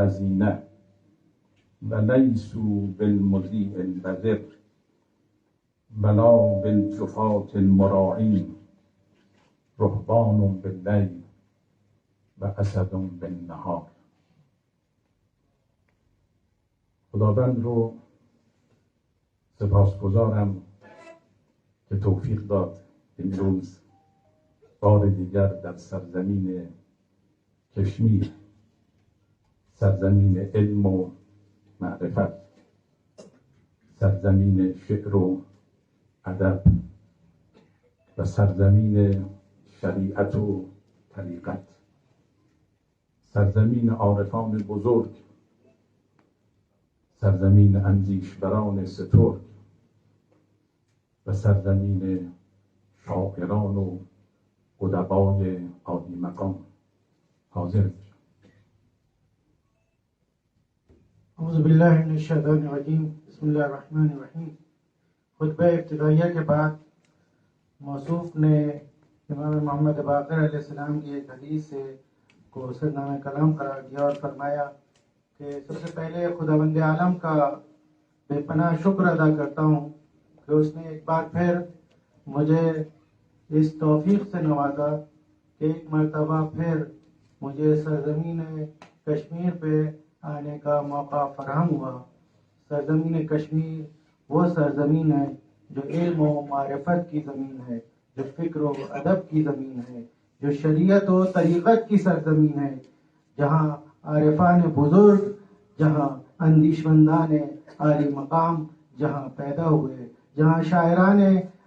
الذین ولیسوا بالمضیء البذر ولا بالجفاة المراعین رهبان باللیل و اسد بالنهار. خداوند رو سپاسگزارم که توفیق داد امروز بار دیگر در سرزمین کشمیر، سرزمین علم و معرفت، سرزمین شعر و ادب و سرزمین شریعت و طریقت، سرزمین عارفان بزرگ، سرزمین اندیشوران سترگ و سرزمین شاعران و ادبای عالی مقام حاضر میشم. اعوذ باللہ من الشیطان الرجیم. بسم اللہ الرحمن الرحیم. خطبہ ابتدائیہ کے بعد موصوف نے امام محمد باقر علیہ السلام کی ایک حدیث سے کو سرنامہ کلام قرار دیا اور فرمایا کہ سب سے پہلے خداوند عالم کا بے پناہ شکر ادا کرتا ہوں کہ اس نے ایک بار پھر مجھے اس توفیق سے نوازا کہ ایک مرتبہ پھر مجھے سرزمین کشمیر پہ آنے کا موقع فراہم ہوا. سرزمین کشمیر وہ سرزمین ہے جو علم و معرفت کی زمین ہے، جو فکر و ادب کی زمین ہے، جو شریعت و طریقت کی سرزمین ہے، جہاں عارفان بزرگ، جہاں اندیشمندان عالی مقام جہاں پیدا ہوئے، جہاں شاعران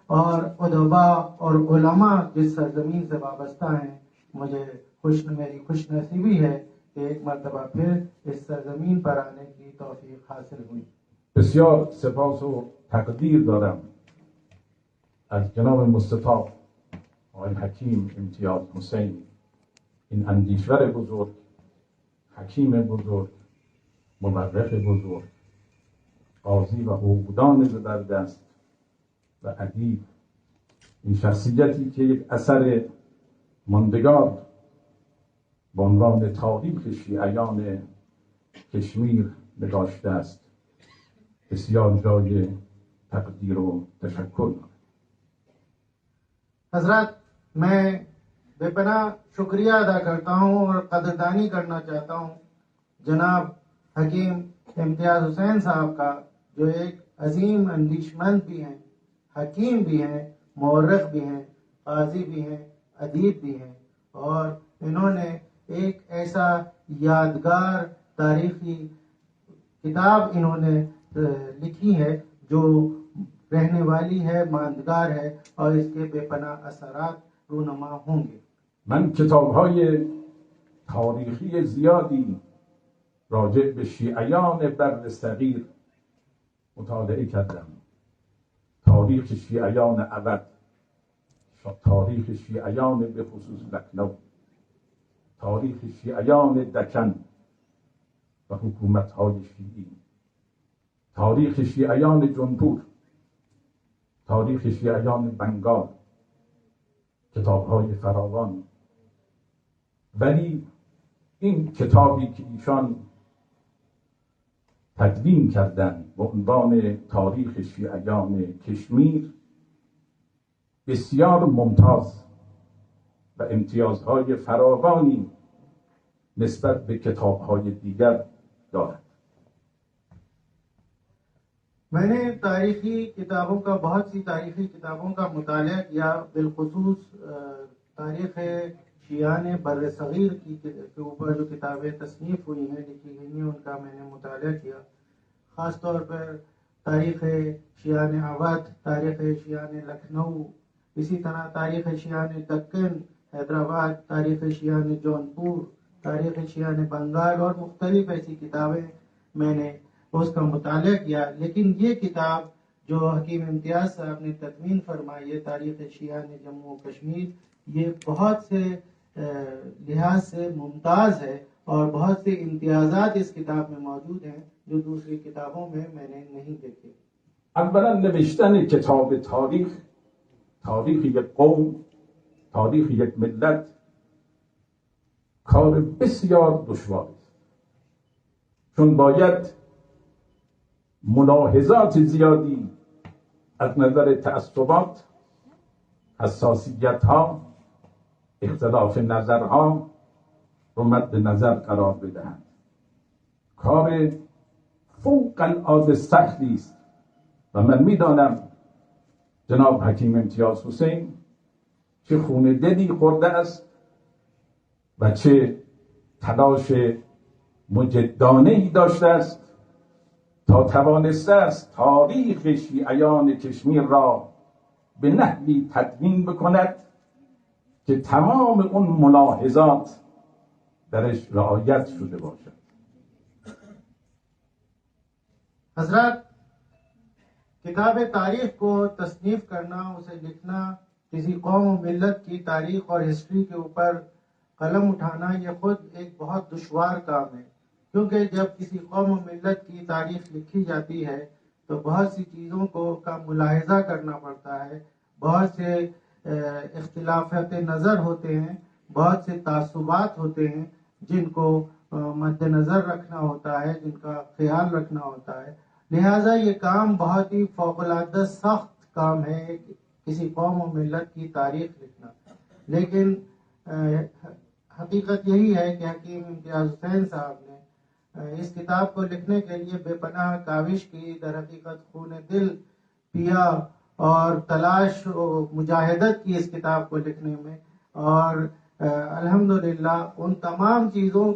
اور ادباء اور علماء جس سرزمین سے وابستہ ہیں. مجھے میری خوش نصیبی ہے کہ ایک مرتبہ پھر اس سرزمین پر آنے کی توفیق حاصل ہوئی. بسیار سپاس و تقدیر دارم از جناب مصطفی آقای حکیم امتیاز حسین، این اندیشور بزرگ، حکیم بزرگ، مورخ بزرگ، قاضی و حقوقدان زبردست و ادیب، این شخصیتی که یک اثر ماندگار به عنوان تاریخ شیعیان کشمیر نگاشته است، بسیار جای تقدیر و تشکر. حضرات، میں بے پناہ شکریہ ادا کرتا ہوں اور قدردانی کرنا چاہتا ہوں جناب حکیم امتیاز حسین صاحب کا، جو ایک عظیم اندیشمند بھی ہیں، حکیم بھی ہیں، مورخ بھی ہیں، قاضی بھی ہیں، ادیب بھی ہیں، اور انہوں نے ایک ایسا یادگار تاریخی کتاب انہوں نے لکھی ہے جو رہنے والی ہے، ماندگار ہے، اور اس کے بے پناہ اثرات رونما ہوں گے. من کتاب‌های تاریخی زیادی راجع به شیعیان بر صغیر مطالعه کردم. تاریخ شیعیان اود، تاریخ شیعیان به خصوص لکنو، تاریخ شیعیان دکن و حکومت‌های شیعی، تاریخ شیعیان جنپور، تاریخ شیعیان بنگال، کتاب‌های فراوان. ولی این کتابی که ایشان تدوین کردن به عنوان تاریخ شیعیان کشمیر بسیار ممتاز و امتیازهای فراوانی نسبت به کتاب‌های دیگر دارد. میں نے تاریخی کتابوں کا، بہت سی تاریخی کتابوں کا مطالعہ کیا، بالخصوص تاریخ شیعان بر صغیر کے اوپر جو کتابیں تصنیف ہوئی ہیں، لکھی گئی ہیں، ان کا میں نے مطالعہ کیا. خاص طور پر تاریخ شیعان اودھ، تاریخ شیعان لکھنؤ، اسی طرح تاریخ شیعان دکن حیدرآباد، تاریخ شیعان جونپور، تاریخ شیعان بنگال اور مختلف ایسی کتابیں میں نے اس کا مطالعہ کیا. لیکن یہ کتاب جو حکیم امتیاز صاحب نے تدوین فرمائی ہے، تاریخ شیعان جموں و کشمیر، یہ بہت سے لحاظ سے ممتاز ہے اور بہت سے امتیازات اس کتاب میں موجود ہیں جو دوسری کتابوں میں نے نہیں دیکھے. اولا نوشتن کتاب تاریخ، تاریخ یک قوم، تاریخ یک ملت کار بسیار دشوار است. چون باید ملاحظات زیادی از نظر تعصبات، حساسیت ها، اختلاف نظرها رو مد نظر قرار بدهند. کار فوق العاده سختی است و من میدانم جناب حکیم امتیاز حسین چه خون دلی خورده است و چه تلاش مجدانه‌ای داشته است تا توانسته است تاریخ شیعیان کشمیر را به نحوی تدوین بکند که تمام اون ملاحظات درش رعایت شده باشد. حضرات، کتاب تاریخ کو تصنیف کرنا، اسے لکھنا، کسی قوم و ملت کی تاریخ اور ہسٹری کے اوپر قلم اٹھانا، یہ خود ایک بہت دشوار کام ہے، کیونکہ جب کسی قوم و ملت کی تاریخ لکھی جاتی ہے تو بہت سی چیزوں کا ملاحظہ کرنا پڑتا ہے، بہت سے اختلافات نظر ہوتے ہیں، بہت سے تعصبات ہوتے ہیں جن کو مد نظر رکھنا ہوتا ہے، جن کا خیال رکھنا ہوتا ہے. لہٰذا یہ کام بہت ہی فوق العادہ سخت کام ہے، کسی قوم و ملت کی تاریخ لکھنا. لیکن حقیقت یہی ہے کہ حکیم امتیاز حسین صاحب نے اس کتاب کو لکھنے کے لیے بے پناہ کاوش کی، در حقیقت خون دل پیا اور تلاش و مجاہدت کی اس کتاب کو لکھنے میں، اور الحمدللہ ان تمام چیزوں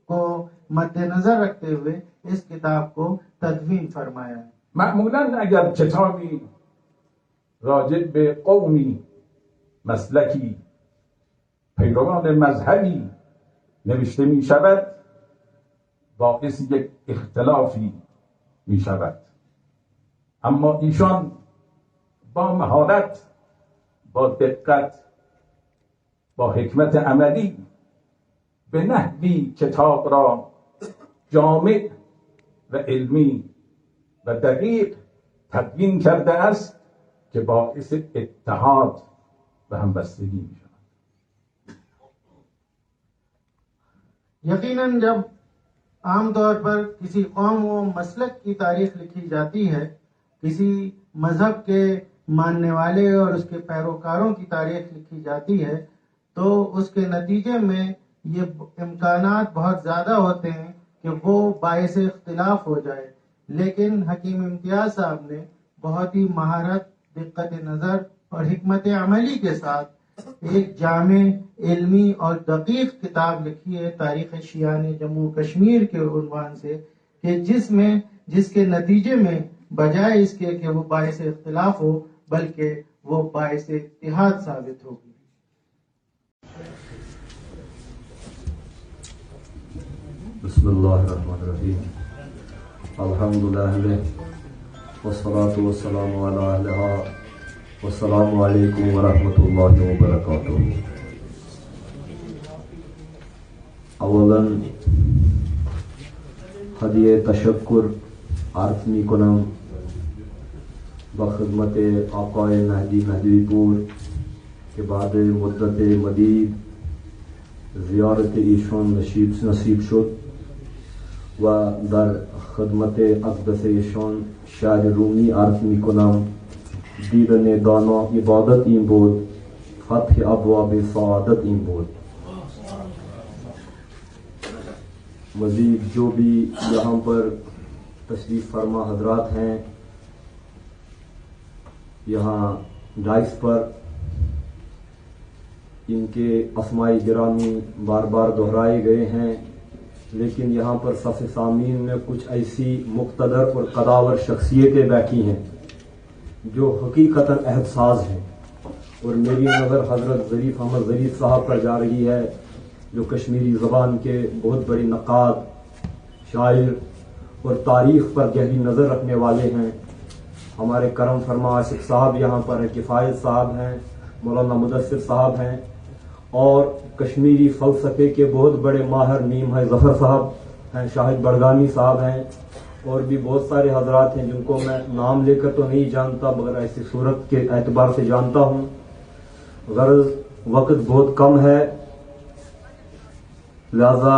کو مد نظر رکھتے ہوئے اس کتاب کو تدوین فرمایا ہے. معمولاً اگر کتابی راجع به قومی، مسلکی، پیروان مذهبی نوشته می شود باعث یک اختلافی می شود، اما ایشان با مهارت، با دقت، با حکمت عملی به نحوی کتاب را جامع و علمی و دقیق تدوین کرده است که باعث اتحاد و همبستگی می شود. یقیناً جب عام طور پر کسی قوم و مسلک کی تاریخ لکھی جاتی ہے، کسی مذہب کے ماننے والے اور اس کے پیروکاروں کی تاریخ لکھی جاتی ہے، تو اس کے نتیجے میں یہ امکانات بہت زیادہ ہوتے ہیں کہ وہ باعث اختلاف ہو جائے. لیکن حکیم امتیاز صاحب نے بہت ہی مہارت، دقت نظر اور حکمت عملی کے ساتھ ایک جامع، علمی اور دقیق کتاب لکھی ہے تاریخ شیعیان جموں کشمیر کے عنوان سے، کہ جس کے نتیجے میں بجائے اس کے کہ وہ باعث اختلاف ہو بلکہ وہ باعث اتحاد ثابت ہوگی. بسم اللہ الرحمن الرحیم. الحمدللہ والصلاة والسلام علی اہلہا. والسلام علیکم ورحمۃ اللہ وبرکاتہ. اولاً ہدیہ تشکر عرض می کنم بخدمت آقای مہدی مہدوی پور کہ بعد مدت مدید زیارت ایشان نصیب شد و در خدمت اقدس ایشان شعر رومی عرض می کنم دیدن دانا عبادت این بود، فتح ابواب سعادت این بود. مزید جو بھی یہاں پر تشریف فرما حضرات ہیں، یہاں ڈائس پر ان کے اسماء گرامی بار بار دہرائے گئے ہیں، لیکن یہاں پر صف سامعین میں کچھ ایسی مقتدر اور قداور شخصیتیں بیٹھی ہیں جو حقیقتاً احساس ہیں، اور میری نظر حضرت ظریف احمد ظریف صاحب پر جا رہی ہے جو کشمیری زبان کے بہت بڑے نقاد، شاعر اور تاریخ پر گہری نظر رکھنے والے ہیں. ہمارے کرم فرما عاشق صاحب یہاں پر ہیں، کفایت صاحب ہیں، مولانا مدثر صاحب ہیں، اور کشمیری فلسفے کے بہت بڑے ماہر نیم ہے ظفر صاحب ہیں، شاہد بڑگانی صاحب ہیں، اور بھی بہت سارے حضرات ہیں جن کو میں نام لے کر تو نہیں جانتا مگر ایسی صورت کے اعتبار سے جانتا ہوں. غرض وقت بہت کم ہے، لہذا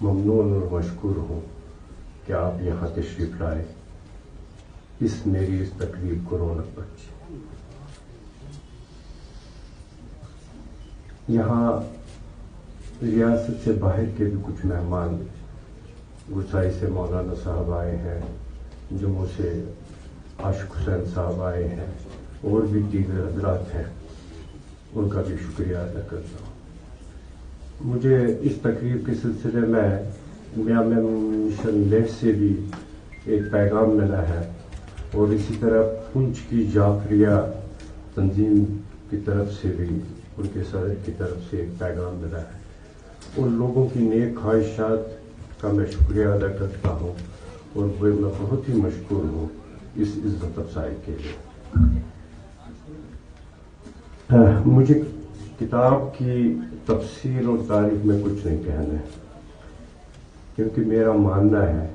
ممنون اور مشکور ہوں کہ آپ یہاں تشریف لائے، میری اس تقریب کو رونق بخشی۔ یہاں ریاست سے باہر کے بھی کچھ مہمان گسائی سے مولانا صاحب آئے ہیں، جموں سے عاشق حسین صاحب آئے ہیں، اور بھی دیگر حضرات ہیں، ان کا بھی شکریہ ادا کرتا ہوں۔ مجھے اس تقریب کے سلسلے میں میاں مشن لیٹ سے بھی ایک پیغام ملا ہے، اور اسی طرح پنچ کی جعفریہ تنظیم کی طرف سے بھی ان کے صدر کی طرف سے ایک پیغام ملا ہے۔ ان لوگوں کی نیک خواہشات کا میں شکریہ ادا کرتا ہوں، اور میں بہت ہی مشکور ہوں اس عزت افزائی کے لیے۔ مجھے کتاب کی تفسیر اور تاریخ میں کچھ نہیں کہنا ہے، کیونکہ میرا ماننا ہے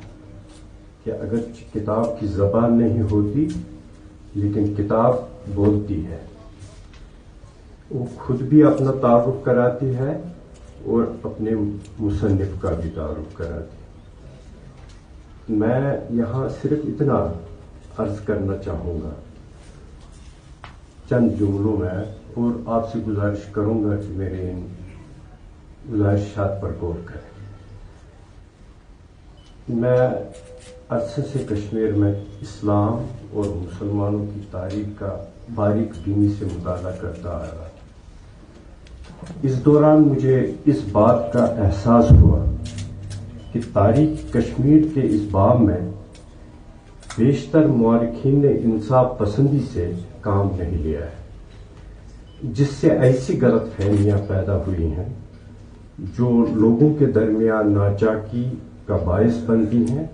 کہ اگر کتاب کی زبان نہیں ہوتی لیکن کتاب بولتی ہے، وہ خود بھی اپنا تعارف کراتی ہے اور اپنے مصنف کا بھی تعارف کراتی ہے۔ میں یہاں صرف اتنا عرض کرنا چاہوں گا چند جملوں میں، اور آپ سے گزارش کروں گا کہ میرے ان گزارشات پر غور کریں۔ میں عرصے سے کشمیر میں اسلام اور مسلمانوں کی تاریخ کا باریک بینی سے مطالعہ کرتا آ رہا۔ اس دوران مجھے اس بات کا احساس ہوا کہ تاریخ کشمیر کے اس باب میں بیشتر مورخین نے انصاف پسندی سے کام نہیں لیا ہے، جس سے ایسی غلط فہمیاں پیدا ہوئی ہیں جو لوگوں کے درمیان ناچاکی کا باعث بنتی ہیں۔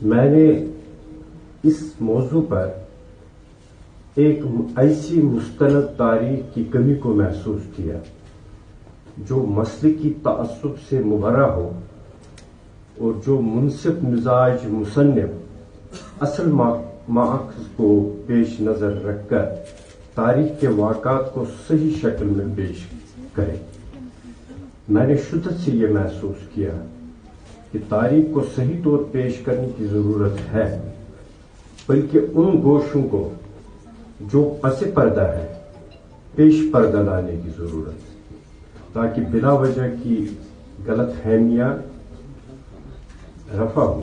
میں نے اس موضوع پر ایک ایسی مستند تاریخ کی کمی کو محسوس کیا جو مسلکی تعصب سے مبرا ہو، اور جو منصف مزاج مصنف اصل ماخذ کو پیش نظر رکھ کر تاریخ کے واقعات کو صحیح شکل میں پیش کرے۔ میں نے شدت سے یہ محسوس کیا کہ تاریخ کو صحیح طور پیش کرنے کی ضرورت ہے، بلکہ ان گوشوں کو جو پس پردہ ہے پیش پردہ لانے کی ضرورت ہے، تاکہ بلا وجہ کی غلط فہمیاں رفع ہوں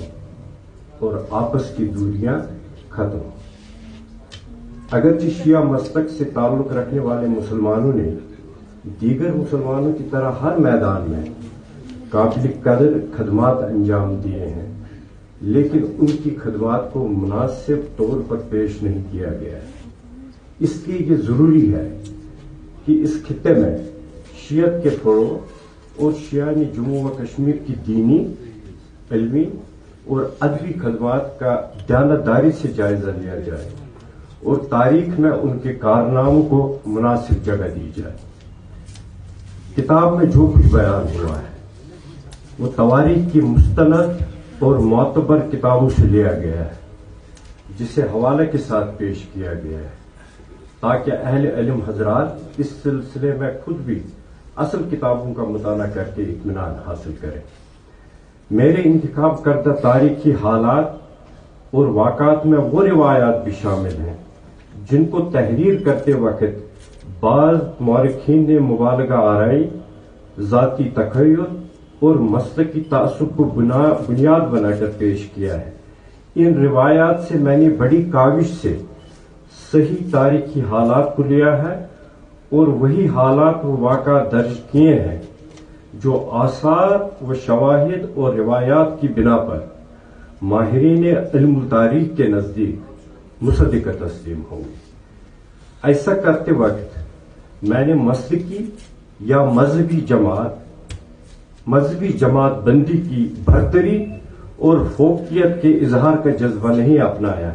اور آپس کی دوریاں ختم ہوں۔ اگرچہ شیعہ مسلک سے تعلق رکھنے والے مسلمانوں نے دیگر مسلمانوں کی طرح ہر میدان میں قابل قدر خدمات انجام دیے ہیں، لیکن ان کی خدمات کو مناسب طور پر پیش نہیں کیا گیا ہے۔ اس لیے یہ ضروری ہے کہ اس خطے میں شیعت کے فروغ اور شیعانی جموں و کشمیر کی دینی، علمی اور ادبی خدمات کا دیانتداری سے جائزہ لیا جائے، اور تاریخ میں ان کے کارناموں کو مناسب جگہ دی جائے۔ کتاب میں جو کچھ بیان ہوا ہے وہ تواریخ کی مستند اور معتبر کتابوں سے لیا گیا ہے، جسے حوالے کے ساتھ پیش کیا گیا ہے، تاکہ اہل علم حضرات اس سلسلے میں خود بھی اصل کتابوں کا مطالعہ کر کے اطمینان حاصل کریں۔ میرے انتخاب کردہ تاریخی حالات اور واقعات میں وہ روایات بھی شامل ہیں جن کو تحریر کرتے وقت بعض مورخین نے مبالغہ آرائی، ذاتی تخیل اور مسلکی تعصب کو بنیاد بنا کر پیش کیا ہے۔ ان روایات سے میں نے بڑی کاوش سے صحیح تاریخی حالات کو لیا ہے، اور وہی حالات و واقعات درج کیے ہیں جو آثار و شواہد اور روایات کی بنا پر ماہرین علم تاریخ کے نزدیک مصدقہ تسلیم ہوں گے۔ ایسا کرتے وقت میں نے مسلکی یا مذہبی جماعت بندی کی برتری اور فوقیت کے اظہار کا جذبہ نہیں اپنایا،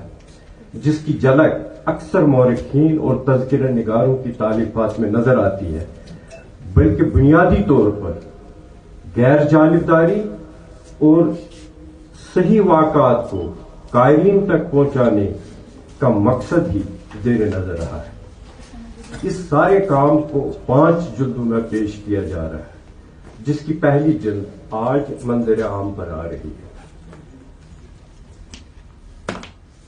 جس کی جھلک اکثر مورخین اور تذکرہ نگاروں کی تالیفات میں نظر آتی ہے، بلکہ بنیادی طور پر غیر جانبداری اور صحیح واقعات کو قائرین تک پہنچانے کا مقصد ہی زیر نظر رہا ہے۔ اس سارے کام کو 5 جلدوں میں پیش کیا جا رہا ہے، جس کی پہلی جلد آج منظر عام پر آ رہی ہے۔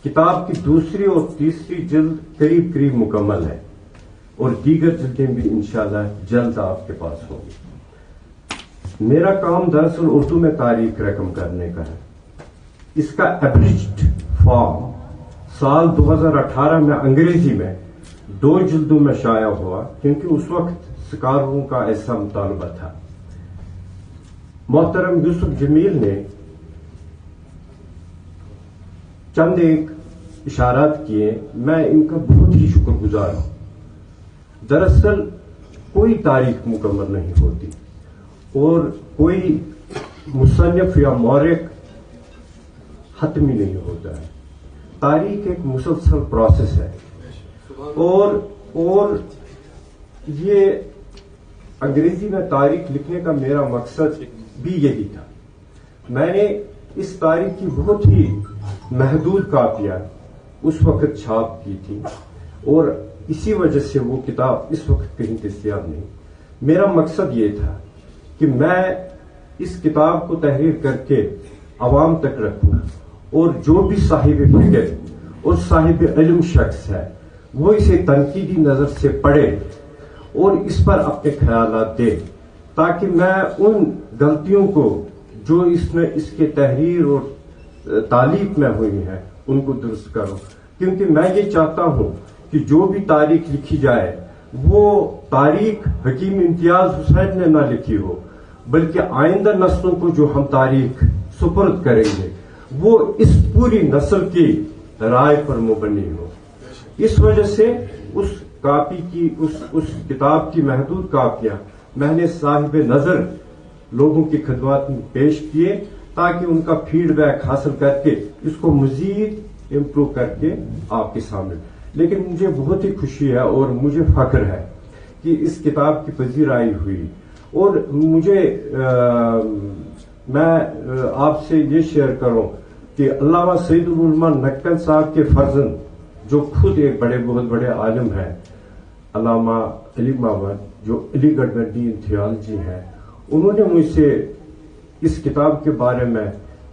کتاب کی دوسری اور تیسری جلد قریب قریب مکمل ہے اور دیگر جلدیں بھی انشاءاللہ جلد آپ کے پاس ہوں گی۔ میرا کام دراصل اردو میں تاریخ رقم کرنے کا ہے۔ اس کا ایبریجڈ فارم سال 2018 میں انگریزی میں 2 جلدوں میں شائع ہوا، کیونکہ اس وقت سکالروں کا ایسا مطالبہ تھا۔ محترم یوسف جمیل نے چند ایک اشارات کیے، میں ان کا بہت ہی شکر گزار ہوں۔ دراصل کوئی تاریخ مکمل نہیں ہوتی اور کوئی مصنف یا مورخ حتمی نہیں ہوتا ہے۔ تاریخ ایک مسلسل پروسیس ہے اور یہ انگریزی میں تاریخ لکھنے کا میرا مقصد بھی یہی تھا۔ میں نے اس تاریخ کی بہت ہی محدود کاپیاں اس وقت چھاپ کی تھی اور اسی وجہ سے وہ کتاب اس وقت کہیں دستیاب نہیں۔ میرا مقصد یہ تھا کہ میں اس کتاب کو تحریر کر کے عوام تک رکھوں اور جو بھی صاحب فکر اور صاحب علم شخص ہے وہ اسے تنقیدی نظر سے پڑھے اور اس پر اپنے خیالات دے، تاکہ میں ان غلطیوں کو جو اس کے تحریر اور تالیف میں ہوئی ہیں ان کو درست کروں، کیونکہ میں یہ چاہتا ہوں کہ جو بھی تاریخ لکھی جائے وہ تاریخ حکیم امتیاز حسین نے نہ لکھی ہو، بلکہ آئندہ نسلوں کو جو ہم تاریخ سپرد کریں گے وہ اس پوری نسل کی رائے پر مبنی ہو۔ اس وجہ سے اس کاپی کی اس کتاب کی محدود کاپیاں میں نے صاحب نظر لوگوں کی خدمات میں پیش کیے تاکہ ان کا فیڈ بیک حاصل کر کے اس کو مزید امپروو کر کے آپ کے سامنے۔ لیکن مجھے بہت ہی خوشی ہے اور مجھے فخر ہے کہ اس کتاب کی پذیرائی ہوئی، اور میں آپ سے یہ شیئر کروں کہ علامہ سید العلماء نکن صاحب کے فرزند جو خود ایک بہت بڑے عالم ہیں، علامہ علی محمد جو علی گڑھ میں ڈین تھیالوجی ہیں، انہوں نے مجھ سے اس کتاب کے بارے میں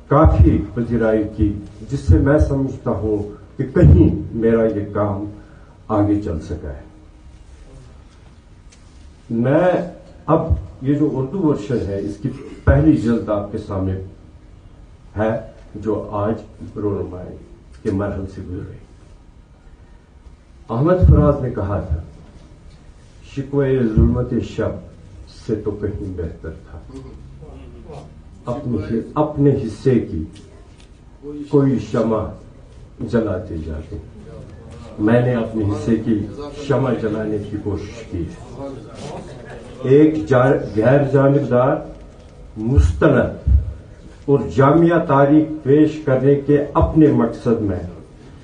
کافی پذیرائی کی، جس سے میں سمجھتا ہوں کہ کہیں میرا یہ کام آگے چل سکا ہے۔ میں اب یہ جو اردو ورشن ہے اس کی پہلی جلد آپ کے سامنے ہے جو آج رونمائی کے مرحلے سے گزر رہی۔ احمد فراز نے کہا تھا، شکوے ظلمت شب سے تو کہیں بہتر تھا اپنے حصے کی کوئی شمع جلاتے جاتے۔ میں نے اپنے حصے کی شمع جلانے کی کوشش کی ہے۔ ایک غیر جانبدار، مستند اور جامعہ تاریخ پیش کرنے کے اپنے مقصد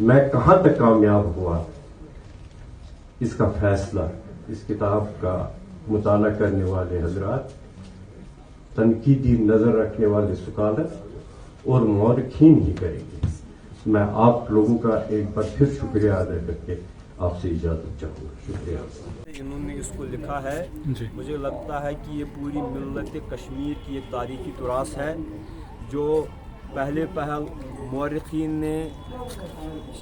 میں کہاں تک کامیاب ہوا، اس کا فیصلہ اس کتاب کا مطالعہ کرنے والے حضرات، تنقیدی نظر رکھنے والے سکالر اور مورخین ہی کریں گے۔ میں آپ لوگوں کا ایک بار پھر شکریہ ادا کر کے آپ سے اجازت چاہوں گا۔ شکریہ۔ انہوں نے اس کو لکھا ہے، مجھے لگتا ہے کہ یہ پوری ملت کشمیر کی ایک تاریخی تراث ہے جو پہلے مورخین نے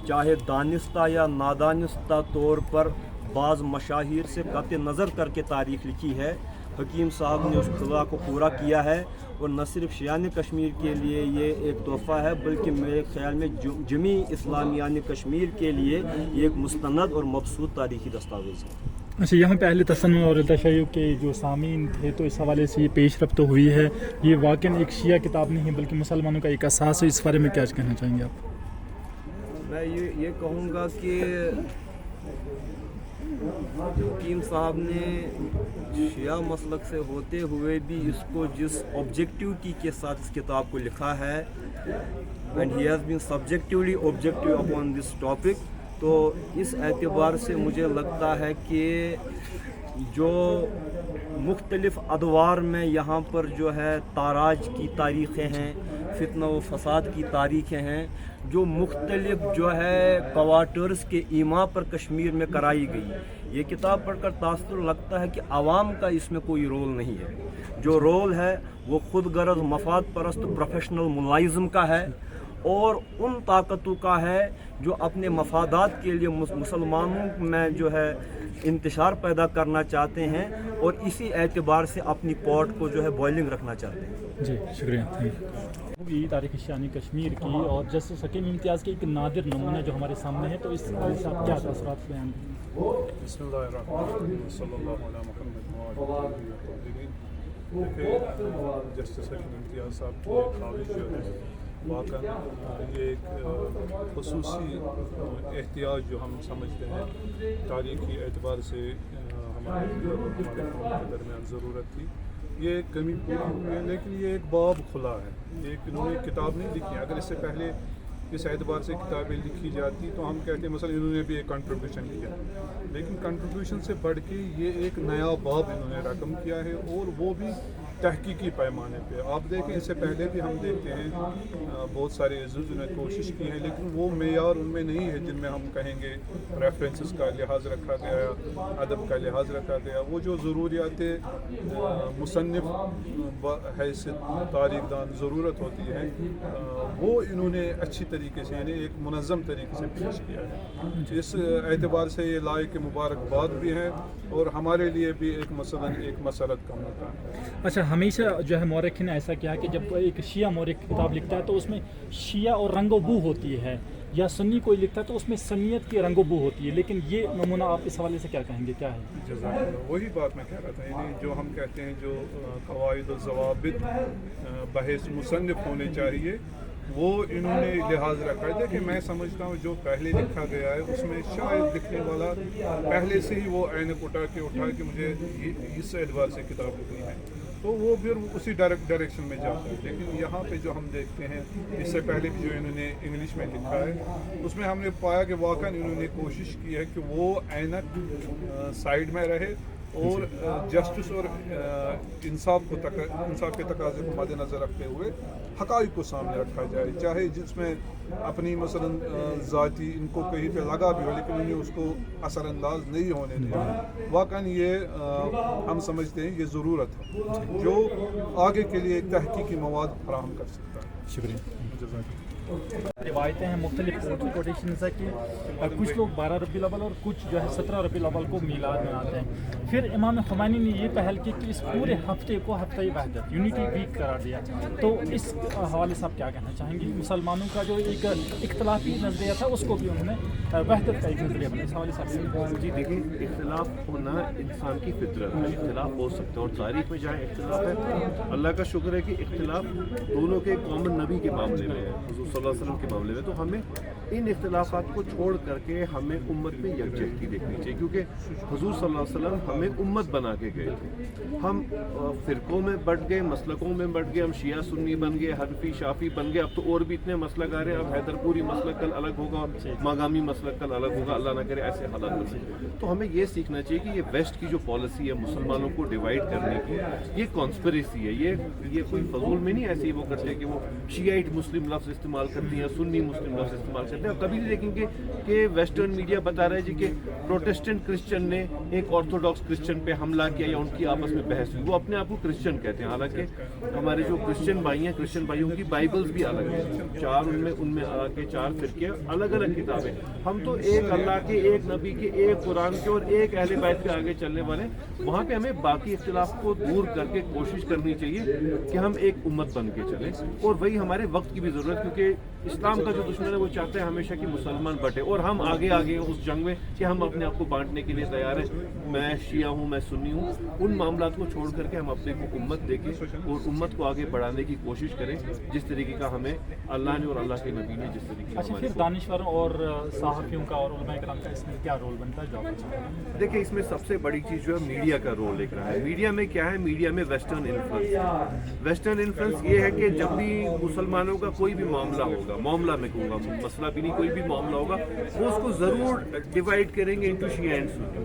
چاہے دانستہ یا نادانستہ طور پر بعض مشاہیر سے قطع نظر کر کے تاریخ لکھی ہے۔ حکیم صاحب نے اس خدا کو پورا کیا ہے اور نہ صرف شیعان کشمیر کے لیے یہ ایک تحفہ ہے بلکہ میرے خیال میں جمیع اسلامیان کشمیر کے لیے یہ ایک مستند اور مبسوط تاریخی دستاویز ہے۔ اچھا، یہاں پہ اہل تسنن اور تشیع کے جو سامعین تھے تو اس حوالے سے یہ پیش رفت ہوئی ہے، یہ واقعاً ایک شیعہ کتاب نہیں ہے بلکہ مسلمانوں کا ایک اساس ہے۔ اس بارے میں کیا کہنا چاہیں گے آپ؟ میں یہ کہوں گا کہ حکیم صاحب نے شیعہ مسلک سے ہوتے ہوئے بھی اس کو جس آبجیکٹیوٹی کے ساتھ اس کتاب کو لکھا ہے، and he has been subjectively objective upon this topic, تو اس اعتبار سے مجھے لگتا ہے کہ جو مختلف ادوار میں یہاں پر جو ہے تاراج کی تاریخیں ہیں، فتنہ و فساد کی تاریخیں ہیں، جو مختلف جو ہے کوارٹرز کے ایما پر کشمیر میں کرائی گئی، یہ کتاب پڑھ کر تاثر لگتا ہے کہ عوام کا اس میں کوئی رول نہیں ہے. جو رول ہے وہ خود غرض مفاد پرست پروفیشنل ملازم کا ہے اور ان طاقتوں کا ہے جو اپنے مفادات کے لیے مسلمانوں میں جو ہے انتشار پیدا کرنا چاہتے ہیں اور اسی اعتبار سے اپنی پاٹ کو جو ہے بوائلنگ رکھنا چاہتے ہیں. جی شکریہ. یہ تاریخ شانی کشمیر کی اور جسٹس حکیم امتیاز کے ایک نادر نمونہ جو ہمارے سامنے ہے، تو اس حوالے سے آپ کیا تاثرات بیان کریں؟ بسم اللہ الرحمن الرحیم صلی اللہ علیہ محمد دیکھیے جسٹس حکیم امتیاز صاحب کی کاوش جو ہے واقعا یہ ایک خصوصی احتیاط جو ہم سمجھتے ہیں تاریخی اعتبار سے ہمارے قوم کے درمیان ضرورت تھی. یہ ایک کمی پوری ہوئی ہے، لیکن یہ ایک باب کھلا ہے. ایک انہوں نے کتاب نہیں لکھی ہے. اگر اس سے پہلے اس اعتبار سے کتابیں لکھی جاتی تو ہم کہتے ہیں مثلا انہوں نے بھی ایک کنٹریبیوشن کیا، لیکن کنٹریبیوشن سے بڑھ کے یہ ایک نیا باب انہوں نے رقم کیا ہے اور وہ بھی تحقیقی پیمانے پہ. آپ دیکھیں اس سے پہلے بھی ہم دیکھتے ہیں بہت سارے عزیز نے کوشش کی ہے، لیکن وہ معیار ان میں نہیں ہے جن میں ہم کہیں گے ریفرنسز کا لحاظ رکھا گیا، ادب کا لحاظ رکھا گیا. وہ جو ضروریات مصنف حیثیت تاریخ دان ضرورت ہوتی ہے وہ انہوں نے اچھی طریقے سے یعنی ایک منظم طریقے سے پیش کیا ہے. اس اعتبار سے یہ لائق مبارکباد بھی ہے اور ہمارے لیے بھی ایک مسرت کا موقع ہے. اچھا، ہمیشہ جو ہے مورخ نے ایسا کیا کہ جب ایک شیعہ مورخ کتاب لکھتا ہے تو اس میں شیعہ اور رنگ و بو ہوتی ہے، یا سنی کوئی لکھتا ہے تو اس میں سنیت کی رنگ و بو ہوتی ہے، لیکن یہ نمونہ آپ اس حوالے سے کیا کہیں گے، کیا ہے؟ جزاک اللہ. وہی بات میں کہہ رہا تھا، یعنی جو ہم کہتے ہیں جو قواعد و ضوابط بحیث مصنف ہونے چاہیے وہ انہوں نے لحاظ رکھا ہے. دیکھیں میں سمجھتا ہوں جو پہلے لکھا گیا ہے اس میں شاید لکھنے والا پہلے سے ہی وہ عینک اٹھا کے مجھے اس اعتبار سے کتاب لکھنی ہے تو وہ پھر اسی ڈائریکشن میں جاتا ہے. لیکن یہاں پہ جو ہم دیکھتے ہیں اس سے پہلے بھی جو انہوں نے انگلش میں لکھا ہے اس میں ہم نے پایا کہ واقعا انہوں نے کوشش کی ہے کہ وہ عینک سائڈ میں رہے اور جسٹس اور انصاف کے تقاضے کو مد نظر رکھتے ہوئے حقائق کو سامنے رکھا جائے، چاہے جس میں اپنی مثلا ذاتی ان کو کہیں پہ لگا بھی ہو لیکن انہیں اس کو اثر انداز نہیں ہونے دیا. واقعا یہ ہم سمجھتے ہیں یہ ضرورت ہے جو آگے کے لیے ایک تحقیقی مواد فراہم کر سکتا ہے. شکریہ. روایتیں ہیں مختلف کوٹیشنز ہے کہ کچھ لوگ 12 ربیع الاول اور کچھ جو ہے 17 ربیع الاول کو میلاد مناتے ہیں. پھر امام خمینی نے یہ پہل کی کہ اس پورے ہفتے کو ہفتہ وحدت یونٹی ویک قرار دیا. تو اس حوالے سے آپ کیا کہنا چاہیں گے؟ مسلمانوں کا جو ایک اختلافی نظریہ تھا اس کو بھی انہوں نے وحدت کا ایک نظریہ بنا. اس حوالے سے جی دیکھیں، اختلاف ہونا انسان کی فطرت ہے، اختلاف ہو سکتا ہے اور تاریخ میں جہاں اختلاف ہے اللہ کا شکر ہے کہ اختلاف دونوں کے کامن نبی کے معاملے میں ہے، حضور صلی اللہ علیہ وسلم کے معاملے میں. تو ہمیں ان اختلافات کو چھوڑ کر کے ہمیں امت میں یکجہتی دیکھنی چاہیے، کیونکہ حضور صلی اللہ علیہ وسلم ہمیں امت بنا کے گئے تھے. ہم فرقوں میں بٹ گئے، مسلکوں میں بٹ گئے، ہم شیعہ سنی بن گئے، حنفی شافی بن گئے. اب تو اور بھی اتنے مسلک آ رہے ہیں. اب حیدر پوری مسلک کل الگ ہوگا، ماگامی مسلک کل الگ ہوگا، اللہ نہ کرے ایسے حالات بن سکتے. تو ہمیں یہ سیکھنا چاہیے کہ یہ ویسٹ کی جو پالیسی ہے مسلمانوں کو ڈیوائڈ کرنے کی، یہ کانسپریسی ہے. یہ کوئی فضول میں نہیں ایسے ہی وہ کرتے کہ وہ شیعائٹ مسلم لفظ استعمال کرتی ہیں، سنی مسلم لفظ استعمال کرتے ہیں. اور کبھی نہیں دیکھیں گے کہ ویسٹرن میڈیا بتا رہا ہے جی کہ پروٹیسٹنٹ کرسچن نے ایک آرتھوڈاکس کرسچن پہ حملہ کیا یا ان کی آپس میں بحث ہوئی. وہ اپنے آپ کو کرسچن کہتے ہیں، حالانکہ ہمارے جو کرسچن بھائی ہیں، کرسچن بھائیوں کی بائبلز بھی الگ ہیں، چار ان میں کے 4 فرقے الگ الگ کتابیں. ہم تو ایک اللہ کے، ایک نبی کے، ایک قرآن کے اور ایک اہل بیت کے آگے چلنے والے. وہاں پہ ہمیں باقی اختلاف کو دور کر کے کوشش کرنی چاہیے کہ ہم ایک امت بن کے چلیں. اور وہی ہمارے وقت کی بھی ضرورت، کیونکہ اسلام کا جو دشمن ہے وہ چاہتے ہیں ہمیشہ کہ مسلمان بٹے، اور ہم آگے اس جنگ میں کہ ہم اپنے آپ کو بانٹنے کے لیے تیار ہیں. میں شیعہ ہوں، میں سنی ہوں. ان معاملات کو چھوڑ کر کے ہم اپنے کو امت دیکھیں اور امت کو آگے بڑھانے کی کوشش کریں جس طریقے کا ہمیں اللہ نے اور اللہ کے نبی نے جس طریقے کا. اچھا، پھر دانشوروں اور صحافیوں کا اور علماء کرام کا اس میں کیا رول بنتا ہے؟ دیکھیں، اس میں سب سے بڑی چیز جو ہے میڈیا کا رول ایک رہا ہے. میڈیا میں کیا ہے؟ میڈیا میں ویسٹرن انفلوئنس یہ ہے کہ جب بھی مسلمانوں کا کوئی بھی معاملہ میں کہوں گا، مسئلہ بھی نہیں، کوئی بھی معاملہ ہوگا، وہ اس کو ضرور ڈیوائڈ کریں گے انٹو شیعہ اینڈ سنی.